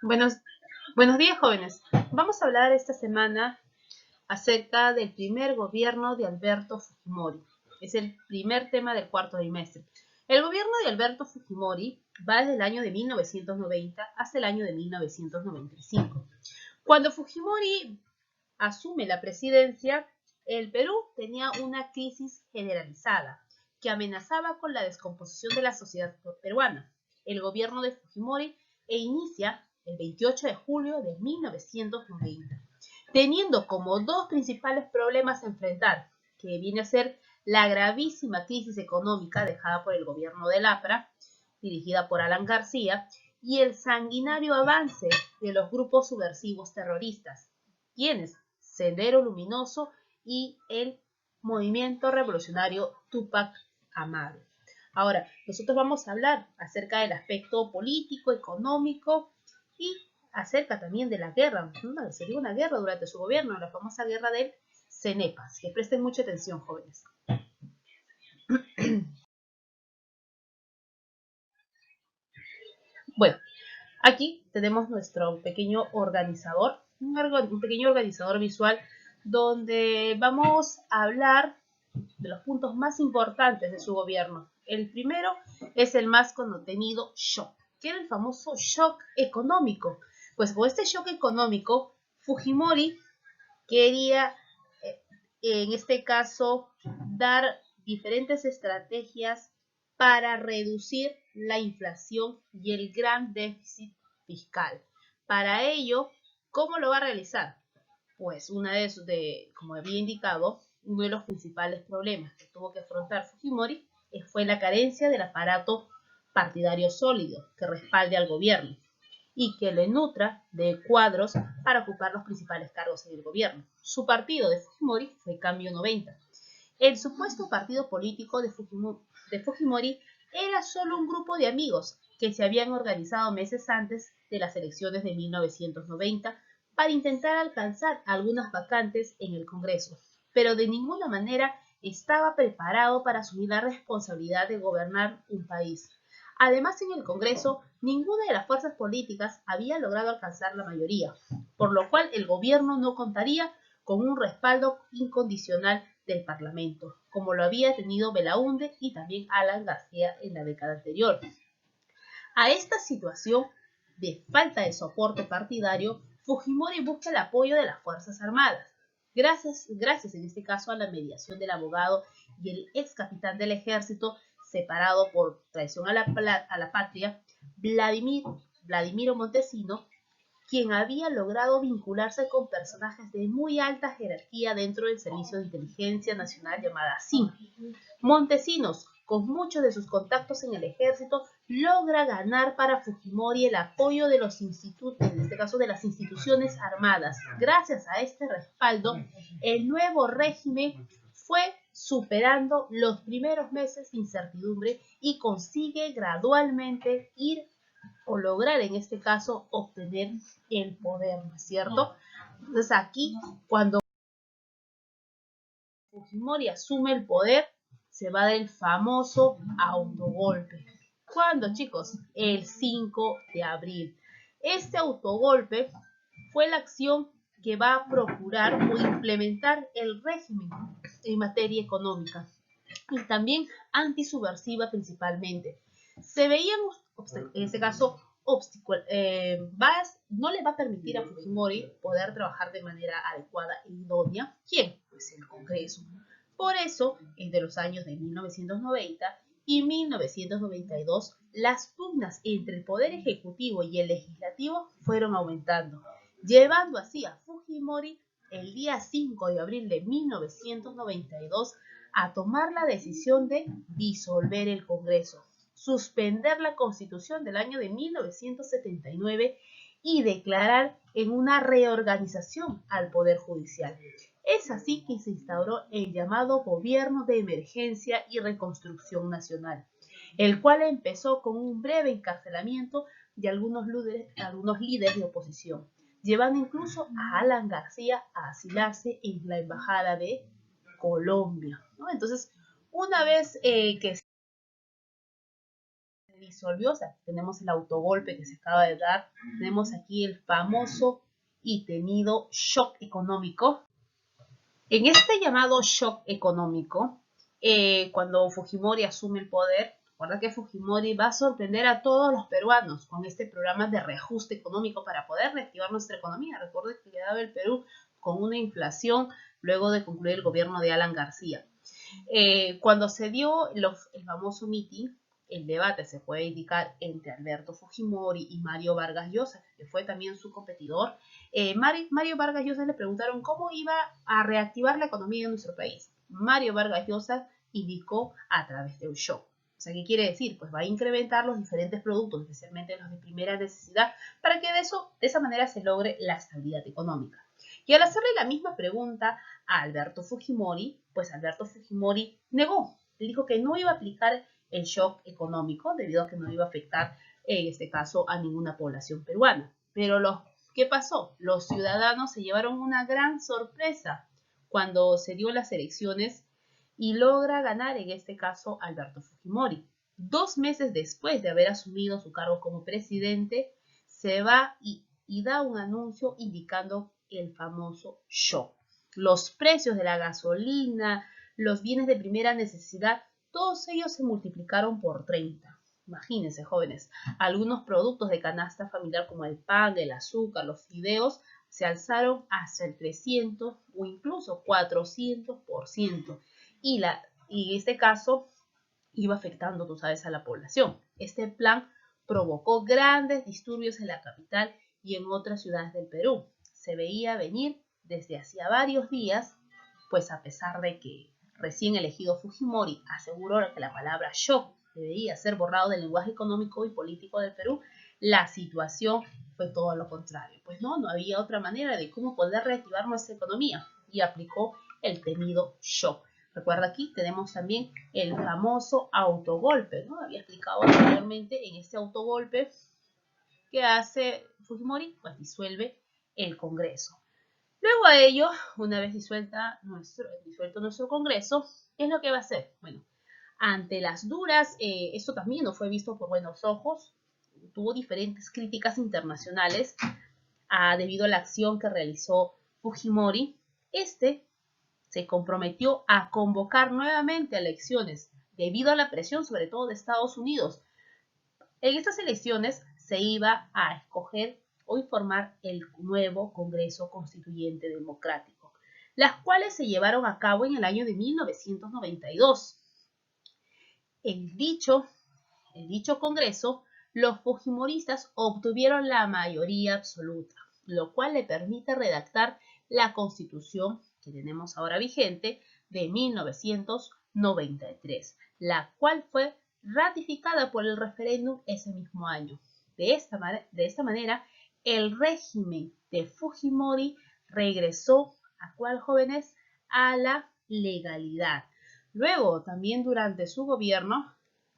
Buenos, buenos días, jóvenes. Vamos a hablar esta semana acerca del primer gobierno de Alberto Fujimori. Es el primer tema del cuarto trimestre. El gobierno de Alberto Fujimori va desde el año de 1990 hasta el año de 1995. Cuando Fujimori asume la presidencia, el Perú tenía una crisis generalizada que amenazaba con la descomposición de la sociedad peruana. El gobierno de Fujimori inicia el 28 de julio de 1990, teniendo como dos principales problemas a enfrentar, que viene a ser la gravísima crisis económica dejada por el gobierno del APRA, dirigida por Alan García, y el sanguinario avance de los grupos subversivos terroristas, quienes Sendero Luminoso y el movimiento revolucionario Tupac Amaru. Ahora, nosotros vamos a hablar acerca del aspecto político, económico y acerca también de la guerra. Se dio una guerra durante su gobierno, la famosa guerra del Cenepas. Que presten mucha atención, jóvenes. Bueno, aquí tenemos nuestro pequeño organizador, un pequeño organizador visual donde vamos a hablar de los puntos más importantes de su gobierno. El primero es el más contenido shock, que era el famoso shock económico. Pues con este shock económico, Fujimori quería, en este caso, dar diferentes estrategias para reducir la inflación y el gran déficit fiscal. Para ello, ¿cómo lo va a realizar? Pues como había indicado, uno de los principales problemas que tuvo que afrontar Fujimori fue la carencia del aparato partidario sólido que respalde al gobierno y que le nutra de cuadros para ocupar los principales cargos en el gobierno. Su partido de Fujimori fue Cambio 90. El supuesto partido político de Fujimori era solo un grupo de amigos que se habían organizado meses antes de las elecciones de 1990 para intentar alcanzar algunas vacantes en el Congreso, pero de ninguna manera estaba preparado para asumir la responsabilidad de gobernar un país. Además, en el Congreso, ninguna de las fuerzas políticas había logrado alcanzar la mayoría, por lo cual el gobierno no contaría con un respaldo incondicional del Parlamento, como lo había tenido Belaúnde y también Alan García en la década anterior. A esta situación de falta de soporte partidario, Fujimori busca el apoyo de las Fuerzas Armadas, gracias en este caso a la mediación del abogado y el ex capitán del ejército separado por traición a la patria, Vladimiro Montesino, quien había logrado vincularse con personajes de muy alta jerarquía dentro del Servicio de Inteligencia Nacional llamada SIN. Montesinos, con muchos de sus contactos en el ejército, logra ganar para Fujimori el apoyo de los institutos, en este caso de las instituciones armadas. Gracias a este respaldo, el nuevo régimen fue superando los primeros meses de incertidumbre y consigue gradualmente ir o lograr en este caso obtener el poder, ¿no es cierto? Entonces aquí, cuando Fujimori asume el poder, se va del famoso autogolpe. ¿Cuándo, chicos? El 5 de abril. Este autogolpe fue la acción que va a procurar o implementar el régimen en materia económica y también antisubversiva principalmente. Se veían, en este caso, no le va a permitir a Fujimori poder trabajar de manera adecuada e idónea. ¿Quién? Pues el Congreso. Por eso, entre los años de 1990 y 1992, las pugnas entre el Poder Ejecutivo y el Legislativo fueron aumentando, llevando así a Fujimori el día 5 de abril de 1992 a tomar la decisión de disolver el Congreso, suspender la Constitución del año de 1979 y declarar en una reorganización al Poder Judicial. Es así que se instauró el llamado Gobierno de Emergencia y Reconstrucción Nacional, el cual empezó con un breve encarcelamiento de algunos líderes de oposición, llevando incluso a Alan García a asilarse en la Embajada de Colombia, ¿no? Entonces, una vez que se disolvió, o sea, tenemos el autogolpe que se acaba de dar, tenemos aquí el famoso y temido shock económico. En este llamado shock económico, cuando Fujimori asume el poder, recuerda que Fujimori va a sorprender a todos los peruanos con este programa de reajuste económico para poder reactivar nuestra economía. Recuerden que quedaba el Perú con una inflación luego de concluir el gobierno de Alan García. Cuando se dio el famoso meeting, el debate se puede indicar entre Alberto Fujimori y Mario Vargas Llosa, que fue también su competidor. Mario Vargas Llosa le preguntaron cómo iba a reactivar la economía de nuestro país. Mario Vargas Llosa indicó a través de un shock. O sea, ¿qué quiere decir? Pues va a incrementar los diferentes productos, especialmente los de primera necesidad, para que de esa manera se logre la estabilidad económica. Y al hacerle la misma pregunta a Alberto Fujimori, pues Alberto Fujimori negó. Él dijo que no iba a aplicar el shock económico debido a que no iba a afectar, en este caso, a ninguna población peruana. Pero ¿qué pasó? Los ciudadanos se llevaron una gran sorpresa cuando se dio las elecciones y logra ganar, en este caso, Alberto Fujimori. 2 meses después de haber asumido su cargo como presidente, se va y da un anuncio indicando el famoso shock. Los precios de la gasolina, los bienes de primera necesidad, todos ellos se multiplicaron por 30. Imagínense, jóvenes, algunos productos de canasta familiar como el pan, el azúcar, los fideos, se alzaron hasta el 300 o incluso 400%. Y en este caso iba afectando, tú sabes, a la población. Este plan provocó grandes disturbios en la capital y en otras ciudades del Perú. Se veía venir desde hacía varios días, pues a pesar de que recién elegido Fujimori aseguró que la palabra shock debería ser borrado del lenguaje económico y político del Perú, la situación fue todo lo contrario. Pues no había otra manera de cómo poder reactivar nuestra economía y aplicó el temido shock. Recuerda, aquí tenemos también el famoso autogolpe, ¿no? Había explicado anteriormente en este autogolpe que hace Fujimori, pues disuelve el Congreso. Luego a ello, una vez disuelto nuestro Congreso, ¿qué es lo que va a hacer? Bueno, ante las duras, esto también no fue visto por buenos ojos, tuvo diferentes críticas internacionales debido a la acción que realizó Fujimori. Se comprometió a convocar nuevamente elecciones debido a la presión, sobre todo de Estados Unidos. En estas elecciones se iba a escoger o informar el nuevo Congreso Constituyente Democrático, las cuales se llevaron a cabo en el año de 1992. En dicho Congreso, los fujimoristas obtuvieron la mayoría absoluta, lo cual le permite redactar la Constitución que tenemos ahora vigente de 1993, la cual fue ratificada por el referéndum ese mismo año. De esta manera, el régimen de Fujimori regresó ¿a cuál, jóvenes? A la legalidad. Luego, también durante su gobierno,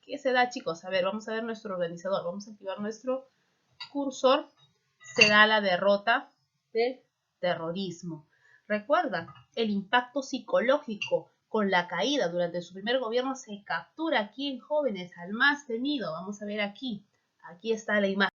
¿qué se da, chicos? A ver, vamos a ver nuestro organizador, vamos a activar nuestro cursor. Se da la derrota del terrorismo. Recuerda, el impacto psicológico con la caída durante su primer gobierno se captura aquí en jóvenes al más temido. Vamos a ver aquí. Aquí está la imagen,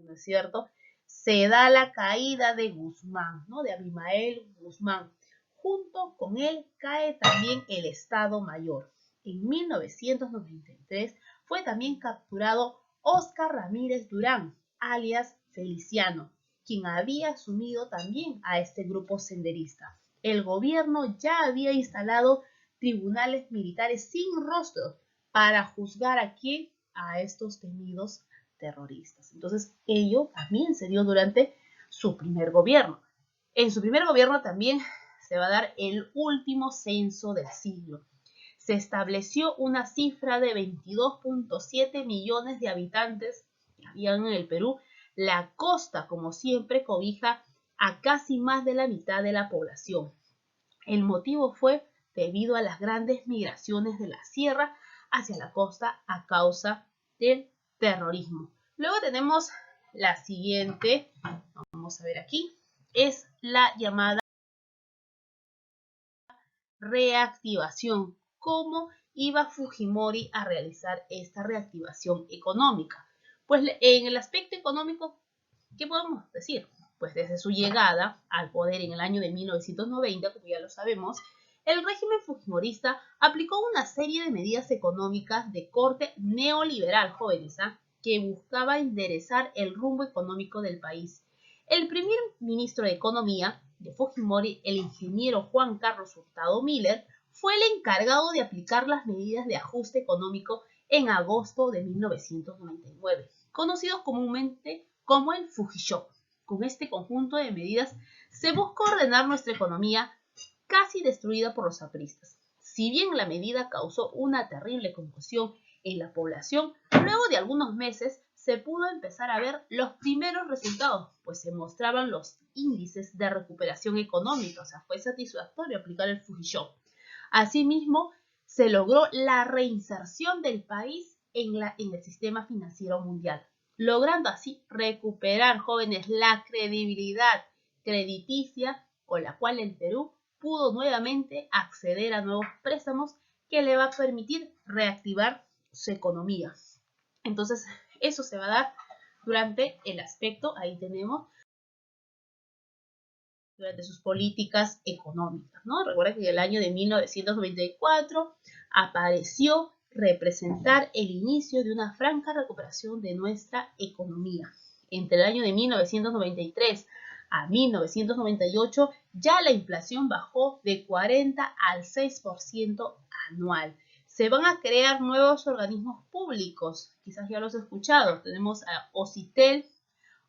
¿no es cierto? Se da la caída de Guzmán, ¿no? De Abimael Guzmán. Junto con él cae también el Estado Mayor. En 1993 fue también capturado Óscar Ramírez Durán, alias Feliciano, quien había asumido también a este grupo senderista. El gobierno ya había instalado tribunales militares sin rostro para juzgar a estos temidos terroristas. Entonces, ello también se dio durante su primer gobierno. En su primer gobierno también se va a dar el último censo del siglo. Se estableció una cifra de 22.7 millones de habitantes que habían en el Perú. La costa, como siempre, cobija a casi más de la mitad de la población. El motivo fue debido a las grandes migraciones de la sierra hacia la costa a causa del terrorismo. Luego tenemos la siguiente, vamos a ver aquí, es la llamada reactivación. ¿Cómo iba Fujimori a realizar esta reactivación económica? Pues en el aspecto económico, ¿qué podemos decir? Pues desde su llegada al poder en el año de 1990, como ya lo sabemos, el régimen fujimorista aplicó una serie de medidas económicas de corte neoliberal, jóvenes, que buscaba enderezar el rumbo económico del país. El primer ministro de Economía de Fujimori, el ingeniero Juan Carlos Hurtado Miller, fue el encargado de aplicar las medidas de ajuste económico en agosto de 1999, conocidos comúnmente como el Fujishock. Con este conjunto de medidas se busca ordenar nuestra economía casi destruida por los apristas. Si bien la medida causó una terrible conmoción en la población, luego de algunos meses se pudo empezar a ver los primeros resultados, pues se mostraban los índices de recuperación económica, o sea, fue satisfactorio aplicar el Fujishock. Asimismo, se logró la reinserción del país en el sistema financiero mundial, logrando así recuperar, jóvenes, la credibilidad crediticia con la cual el Perú pudo nuevamente acceder a nuevos préstamos que le va a permitir reactivar su economía. Entonces, eso se va a dar durante el aspecto, ahí tenemos, durante sus políticas económicas, ¿no? Recuerda que en el año de 1994 apareció representar el inicio de una franca recuperación de nuestra economía. Entre el año de 1993 a 1998 ya la inflación bajó de 40 al 6% anual. Se van a crear nuevos organismos públicos, quizás ya los he escuchado. Tenemos a OCITEL,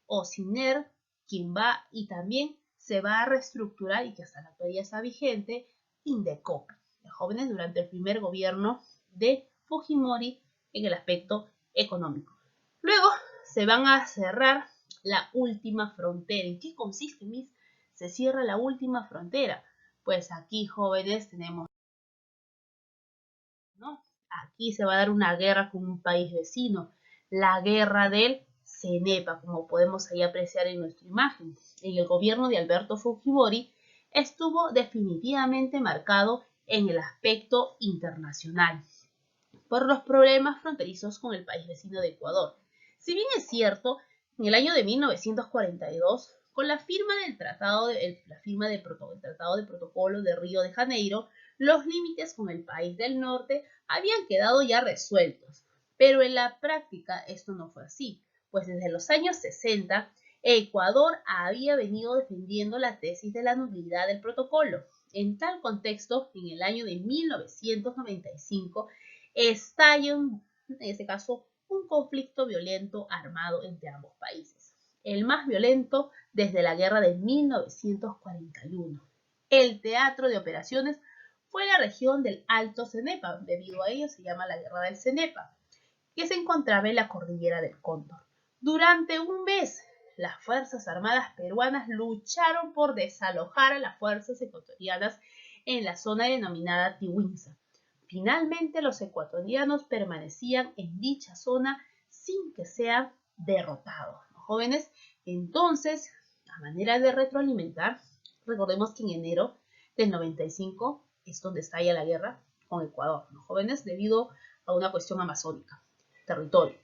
OCINER, quien va y también se va a reestructurar y que hasta la actualidad está vigente, Indecopi, de jóvenes durante el primer gobierno de Fujimori en el aspecto económico. Luego se van a cerrar la última frontera. ¿En qué consiste, Miss? Se cierra la última frontera. Pues aquí, jóvenes, tenemos, ¿no? Aquí se va a dar una guerra con un país vecino, la guerra del CENEPA, como podemos ahí apreciar en nuestra imagen. En el gobierno de Alberto Fujimori estuvo definitivamente marcado en el aspecto internacional por los problemas fronterizos con el país vecino de Ecuador. Si bien es cierto, en el año de 1942, con la firma del Tratado de Protocolo de Río de Janeiro, los límites con el país del norte habían quedado ya resueltos. Pero en la práctica esto no fue así, pues desde los años 60 Ecuador había venido defendiendo la tesis de la nulidad del protocolo. En tal contexto, en el año de 1995, estalla, en este caso, un conflicto violento armado entre ambos países, el más violento desde la guerra de 1941. El teatro de operaciones fue la región del Alto Cenepa, debido a ello se llama la guerra del Cenepa, que se encontraba en la cordillera del Cóndor. Durante un mes, las Fuerzas Armadas peruanas lucharon por desalojar a las fuerzas ecuatorianas en la zona denominada Tiwinza. Finalmente, los ecuatorianos permanecían en dicha zona sin que sean derrotados, ¿no, jóvenes? Entonces, a manera de retroalimentar, recordemos que en enero del 95 es donde estalla la guerra con Ecuador, ¿no, jóvenes? Debido a una cuestión amazónica, territorio.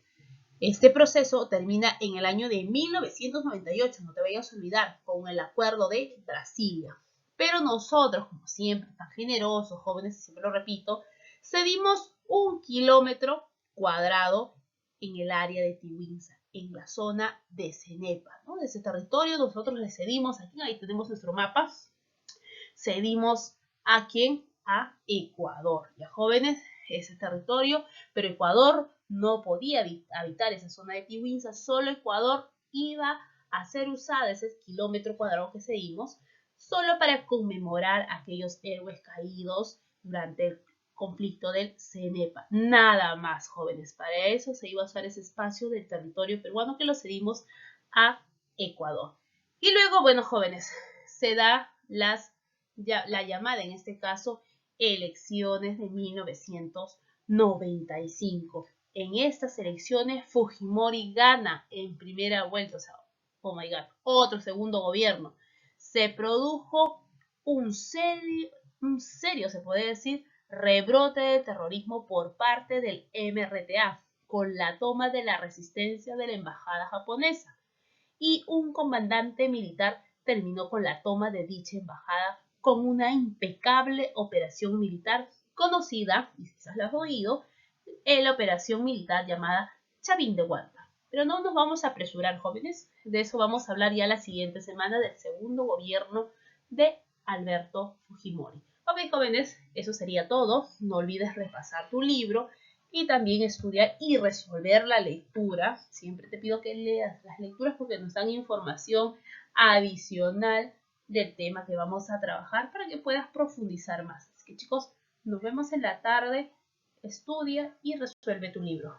Este proceso termina en el año de 1998, no te vayas a olvidar, con el acuerdo de Brasilia. Pero nosotros, como siempre, tan generosos, jóvenes, siempre lo repito, cedimos 1 kilómetro cuadrado en el área de Tiwinza, en la zona de Cenepa, ¿no? De ese territorio nosotros le cedimos, aquí ahí tenemos nuestro mapa, cedimos a quién, a Ecuador, ya jóvenes, ese territorio, pero Ecuador no podía habitar esa zona de Tiwinza, solo Ecuador iba a ser usada ese kilómetro cuadrado que cedimos, solo para conmemorar a aquellos héroes caídos durante el conflicto del CENEPA. Nada más, jóvenes. Para eso se iba a usar ese espacio del territorio peruano que lo cedimos a Ecuador. Y luego, bueno, jóvenes, se da la llamada, en este caso, elecciones de 1995. En estas elecciones, Fujimori gana en primera vuelta, o sea, oh my god, otro segundo gobierno. Se produjo un serio, se puede decir, rebrote de terrorismo por parte del MRTA, con la toma de la resistencia de la embajada japonesa, y un comandante militar terminó con la toma de dicha embajada con una impecable operación militar conocida, y quizás la has oído, la operación militar llamada Chavín de Huanta. Pero no nos vamos a apresurar, jóvenes. De eso vamos a hablar ya la siguiente semana del segundo gobierno de Alberto Fujimori. Ok, jóvenes, eso sería todo. No olvides repasar tu libro y también estudiar y resolver la lectura. Siempre te pido que leas las lecturas porque nos dan información adicional del tema que vamos a trabajar para que puedas profundizar más. Así que chicos, nos vemos en la tarde. Estudia y resuelve tu libro.